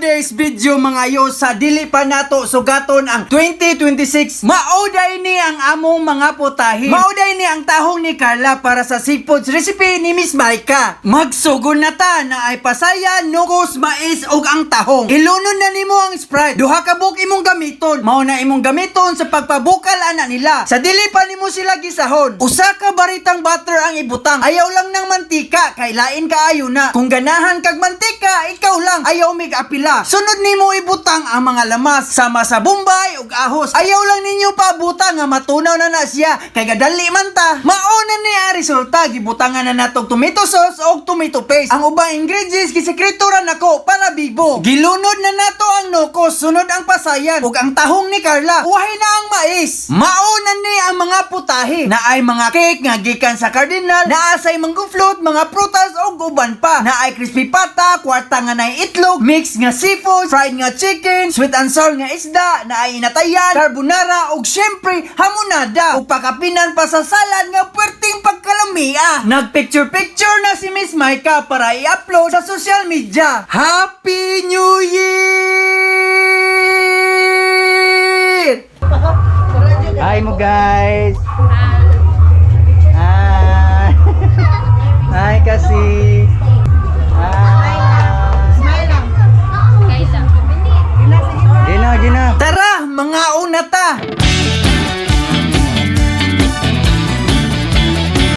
today's video mga yo, sa dili pa nato sugaton ang 2026, mauday ni ang among mga putahe. Mauday ni ang tahong ni Carla para sa seafood recipe ni Miss Maika. Magsugon na ta na ay pasaya, nukos, mais ug ang tahong. Ilunon na nimo ang Sprite. Duha ka buk imong gamiton. Mao na imong gamiton sa pagpabukal ana nila. Sa dili pa nimo sila gisahon, usa ka baritang butter ang ibutang. Ayaw lang ng mantika kay lain kaayo na. Kung ganahan kag mantika, ikaw lang. Ayaw mig apila. Sunod nimo ibutang ang mga lamas sama sa bombay ug ahos. Ayaw lang ninyo paabutang nga matunaw na na siya kay gadali man ta. Mauna ni ang resulta, gibutangan na natog tomato sauce ug tomato paste. Ang ubang ingredients gisekreturan nako para bibo. Gilunod na nato ang nokos, sunod ang pasayan ug ang tahong ni Carla. Uhay na ang mais. Mauna ni ang mga putahe na ay mga cake nga gikan sa Cardinal, na asay mango float, mga prutas ug uban pa. Na ay crispy pata, kwarta nga nay itlog, mix nga seafood, fried nga chicken, sweet and sour nga isda, na ay inatayan, carbonara ug syempre hamonada. Ug pakapinan pa sa salad nga puwerteng pagkalamia. Nagpicture-picture na si Miss Maika para i-upload sa social media. Happy New Year! Hi mo guys! Hi.